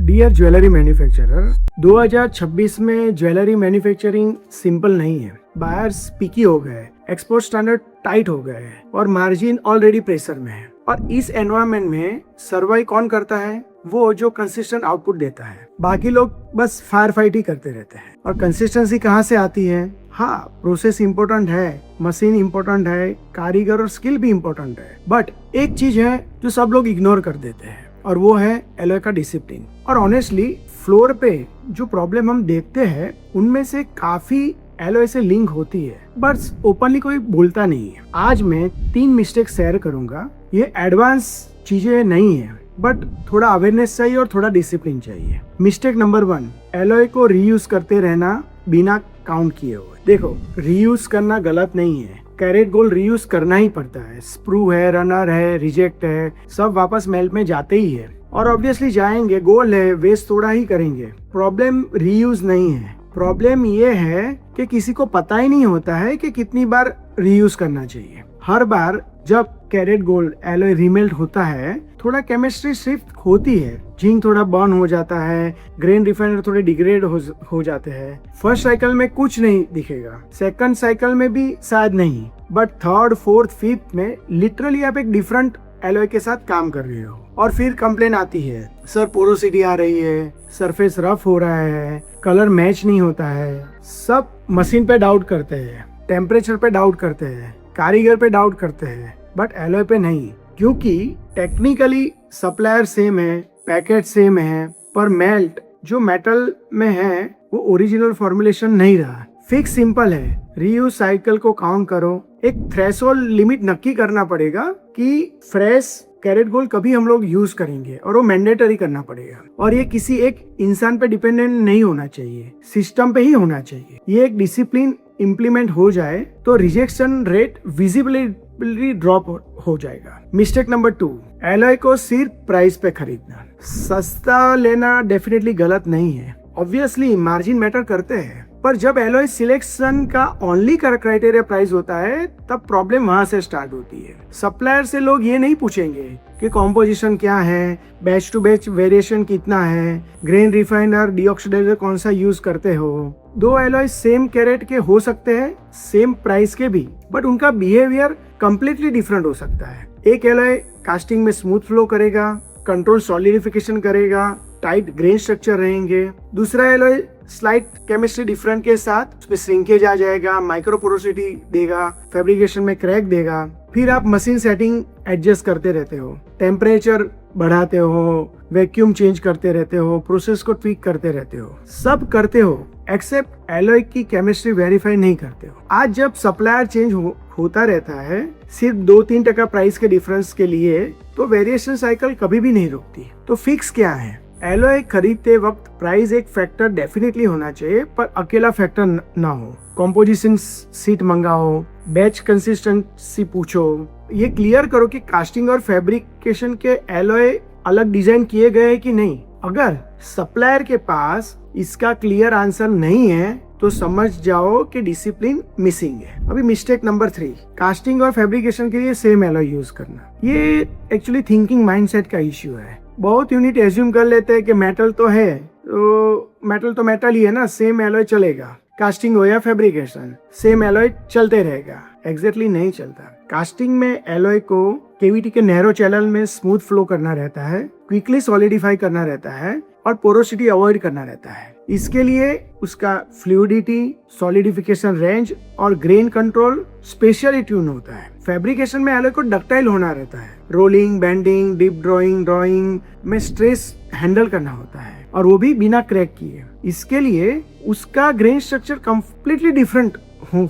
Dear jewellery manufacturer, 2026 में jewellery manufacturing simple नहीं है। बायर्स पिकी हो गए, एक्सपोर्ट स्टैंडर्ड टाइट हो गए और मार्जिन ऑलरेडी प्रेशर में है। और इस एनवायरनमेंट में सर्वाइव कौन करता है? वो जो कंसिस्टेंट आउटपुट देता है। बाकी लोग बस फायर फाइट ही करते रहते हैं। और कंसिस्टेंसी कहाँ से आती है? हाँ, प्रोसेस इम्पोर्टेंट है, मशीन इम्पोर्टेंट है, कारीगर और स्किल भी इम्पोर्टेंट है, बट एक चीज है जो सब लोग इग्नोर कर देते हैं और वो है एलॉय का डिसिप्लिन। और ऑनेस्टली फ्लोर पे जो प्रॉब्लम हम देखते हैं उनमें से काफी एलॉय से लिंक होती है, बट ओपनली कोई बोलता नहीं है। आज मैं 3 मिस्टेक शेयर करूंगा। ये एडवांस चीजें नहीं है, बट थोड़ा अवेयरनेस चाहिए और थोड़ा डिसिप्लिन चाहिए। मिस्टेक नंबर 1, एलॉय को रीयूज करते रहना बिना काउंट किए हुए। देखो, रीयूज करना गलत नहीं है, कैरेट गोल्ड रीयूज करना ही पड़ता है। स्प्रू है, रनर है, रिजेक्ट है, सब वापस मेल्ट में जाते ही है और ऑब्वियसली जाएंगे। गोल्ड है, वेस्ट थोड़ा ही करेंगे। प्रॉब्लम रीयूज नहीं है, प्रॉब्लम ये है कि किसी को पता ही नहीं होता है कि कितनी बार रीयूज करना चाहिए। हर बार जब कैरेट गोल्ड एलॉय रीमेल्ट होता है, थोड़ा केमिस्ट्री शिफ्ट होती है, जिंक थोड़ा बर्न हो जाता है, ग्रेन रिफाइनर थोड़े डिग्रेड हो जाते हैं। फर्स्ट साइकिल में कुछ नहीं दिखेगा, सेकंड साइकिल में भी शायद नहीं, बट थर्ड, फोर्थ, फिफ्थ में लिटरली आप एक डिफरेंट एलॉय के साथ काम कर रहे हो। और फिर कंप्लेन आती है, सर पोरोसिटी आ रही है, सरफेस रफ हो रहा है, कलर मैच नहीं होता है। सब मशीन पे डाउट करते हैं, टेम्परेचर पे डाउट करते हैं, कारीगर पे डाउट करते हैं, बट एलॉय पे नहीं। क्योंकि टेक्निकली सप्लायर सेम है, पैकेट सेम है, पर मेल्ट जो मेटल में है वो ओरिजिनल फॉर्मुलेशन नहीं रहा। फिक्स सिंपल है, रीयूज साइकिल को काउंट करो। एक थ्रेशोल्ड लिमिट नक्की करना पड़ेगा कि फ्रेश कैरेट गोल्ड कभी हम लोग यूज करेंगे और वो मैंडेटरी करना पड़ेगा। और ये किसी एक इंसान पे डिपेंडेंट नहीं होना चाहिए, सिस्टम पे ही होना चाहिए। ये एक डिसिप्लिन इम्प्लीमेंट हो जाए तो रिजेक्शन रेट विजिबली ड्रॉप हो जाएगा। मिस्टेक नंबर 2, एलॉय को सिर्फ प्राइस पे खरीदना। सस्ता लेना डेफिनेटली गलत नहीं है, ऑब्वियसली मार्जिन मैटर करते हैं, पर जब एलॉय सिलेक्शन का ओनली क्राइटेरिया प्राइस होता है तब प्रॉब्लम वहां से स्टार्ट होती है। सप्लायर से लोग ये नहीं पूछेंगे कि कॉम्पोजिशन क्या है, बैच टू बैच वेरिएशन कितना है, ग्रेन रिफाइनर, डीऑक्सीडाइजर कौन सा यूज करते हो। 2 एलॉय सेम कैरेट के हो सकते हैं, सेम प्राइस के भी, बट उनका बिहेवियर कंप्लीटली डिफरेंट हो सकता है। एक एलॉय कास्टिंग में स्मूथ फ्लो करेगा, कंट्रोल सॉलिडिफिकेशन करेगा, टाइट ग्रेन स्ट्रक्चर रहेंगे। दूसरा एलॉय स्लाइट केमिस्ट्री डिफरेंट के साथ उसमें श्रिंकेज आ जाएगा, माइक्रो पोरोसिटी देगा, फैब्रिकेशन में क्रैक देगा। फिर आप मशीन सेटिंग एडजस्ट करते रहते हो, टेम्परेचर बढ़ाते हो, वैक्यूम चेंज करते रहते हो, प्रोसेस को ट्वीक करते रहते हो, सब करते हो एक्सेप्ट एलॉय की केमिस्ट्री वेरीफाई नहीं करते हो। आज जब सप्लायर चेंज होता रहता है सिर्फ 2-3% प्राइस के डिफरेंस के लिए, तो वेरिएशन साइकिल कभी भी नहीं रुकती। तो फिक्स क्या है? एलॉय खरीदते वक्त प्राइस एक फैक्टर डेफिनेटली होना चाहिए, पर अकेला फैक्टर ना हो। कॉम्पोजिशन सीट मंगाओ, बैच कंसिस्टेंसी पूछो, ये क्लियर करो कि कास्टिंग और फैब्रिकेशन के एलॉय अलग डिजाइन किए गए हैं कि नहीं। अगर सप्लायर के पास इसका क्लियर आंसर नहीं है तो समझ जाओ कि डिसिप्लिन मिसिंग है। अभी मिस्टेक नंबर 3, कास्टिंग और फैब्रिकेशन के लिए सेम एलॉय यूज करना। ये एक्चुअली थिंकिंग माइंडसेट का इश्यू है। बहुत यूनिट एज्यूम कर लेते हैं कि मेटल तो है, तो मेटल ही है ना, सेम एलॉय चलेगा। कास्टिंग हो या फैब्रिकेशन, सेम एलॉय चलते रहेगा। एग्जैक्टली नहीं चलता। कास्टिंग में एलॉय को केविटी के नैरो चैनल में स्मूथ फ्लो करना रहता है, क्विकली सॉलिडिफाई करना रहता है और पोरोसिटी अवॉइड करना रहता है। इसके लिए उसका फ्लूइडिटी, सॉलिडिफिकेशन रेंज और ग्रेन कंट्रोल स्पेशली ट्यून होता है। फैब्रिकेशन में एलॉय को डक्टाइल होना रहता है, रोलिंग, बेंडिंग, डीप ड्रॉइंग में स्ट्रेस हैंडल करना होता है और वो भी बिना क्रैक किए। इसके लिए उसका ग्रेन स्ट्रक्चर कंप्लीटली डिफरेंट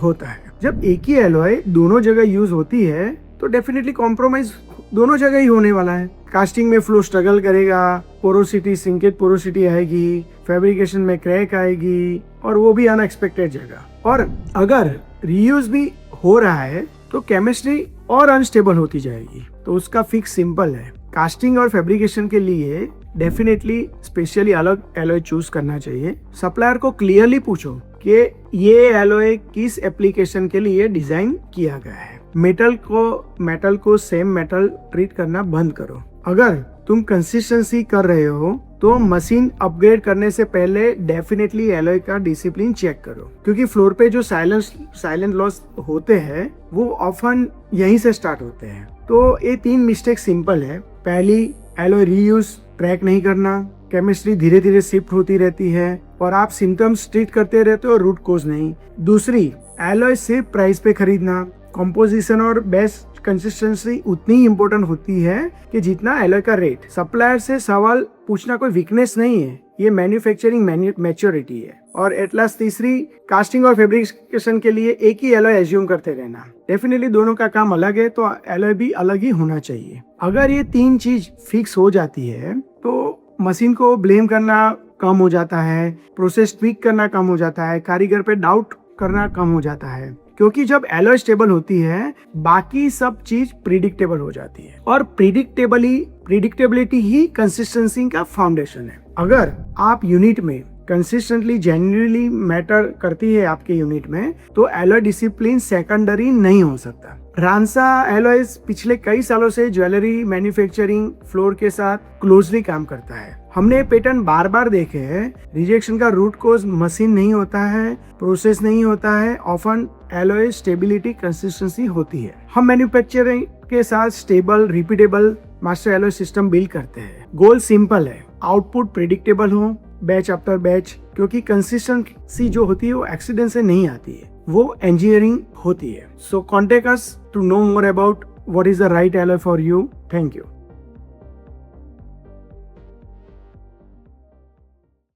होता है। जब एक ही एलॉय दोनों जगह यूज होती है तो डेफिनेटली कॉम्प्रोमाइज दोनों जगह ही होने वाला है। कास्टिंग में फ्लो स्ट्रगल करेगा, पोरोसिटी, सिंकेट पोरोसिटी आएगी, फैब्रिकेशन में क्रैक आएगी और वो भी अनएक्सपेक्टेड जगह। और अगर रीयूज भी हो रहा है तो केमिस्ट्री और अनस्टेबल होती जाएगी। तो उसका फिक्स सिंपल है, कास्टिंग और फैब्रिकेशन के लिए डेफिनेटली स्पेशली अलग एलॉय चूज करना चाहिए। सप्लायर को क्लियरली पूछो कि ये एलॉय किस एप्लीकेशन के लिए डिजाइन किया गया है। मेटल को सेम मेटल ट्रीट करना बंद करो। अगर तुम कंसिस्टेंसी कर रहे हो तो मशीन अपग्रेड करने से पहले डेफिनेटली एलॉय का डिसिप्लिन चेक करो, क्योंकि फ्लोर पे जो साइलेंट लॉस होते हैं वो ऑफन यहीं से स्टार्ट होते हैं। तो ये 3 मिस्टेक सिंपल है। पहली, एलॉय रीयूज ट्रैक नहीं करना, केमिस्ट्री धीरे धीरे शिफ्ट होती रहती है और आप सिम्टम्स ट्रीट करते रहते हो, रूट कोज नहीं। दूसरी, एलॉय सिर्फ प्राइस पे खरीदना, कंपोजिशन और बेस्ट कंसिस्टेंसी उतनी ही इम्पोर्टेंट होती है कि जितना एलॉय का रेट। सप्लायर से सवाल पूछना कोई वीकनेस नहीं है, ये मैन्युफैक्चरिंग मैच्योरिटी है। और एट लास्ट तीसरी, कास्टिंग और फैब्रिकेशन के लिए एक ही एलॉय एज्यूम करते रहना। डेफिनेटली दोनों का काम अलग है, तो एलॉय भी अलग ही होना चाहिए। अगर ये 3 चीज फिक्स हो जाती है तो मशीन को ब्लेम करना कम हो जाता है, प्रोसेस ट्वीक करना कम हो जाता है, कारीगर पे डाउट करना कम हो जाता है, क्योंकि जब एलॉय स्टेबल होती है बाकी सब चीज प्रिडिक्टेबल हो जाती है। और प्रिडिक्टेबिलिटी ही कंसिस्टेंसी का फाउंडेशन है। अगर आप यूनिट में कंसिस्टेंटली जेन्युइनली मैटर करती है आपके यूनिट में, तो एलॉय डिसिप्लिन सेकेंडरी नहीं हो सकता। रांसा एलॉयज पिछले कई सालों से ज्वेलरी मैन्युफैक्चरिंग फ्लोर के साथ क्लोजली काम करता है। हमने पैटर्न बार बार देखे हैं। रिजेक्शन का रूट कोज मशीन नहीं होता है, प्रोसेस नहीं होता है, ऑफन एलॉय स्टेबिलिटी कंसिस्टेंसी होती है। हम मैन्युफैक्चरिंग के साथ stable repeatable master alloy system build करते हैं। गोल सिंपल है, आउटपुट प्रिडिक्टेबल हो बैच आफ्टर बैच, क्योंकि कंसिस्टेंसी जो होती है वो एक्सीडेंट से नहीं आती है, वो इंजीनियरिंग होती है। So contact us to know more about what is the right alloy for you. Thank you.